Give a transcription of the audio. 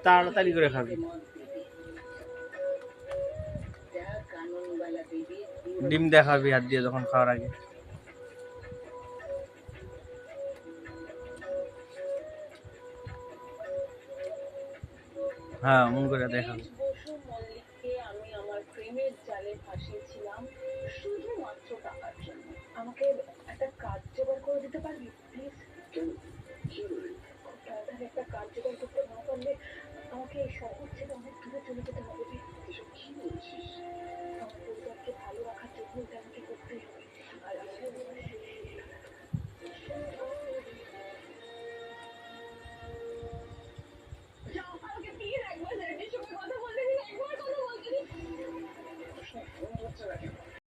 তাড়াতাড়ি করে খাবি। ডিম দেখাবি হাত দিয়ে যখন খাওয়ার আগে। হ্যাঁ, মন করে দেখাবি।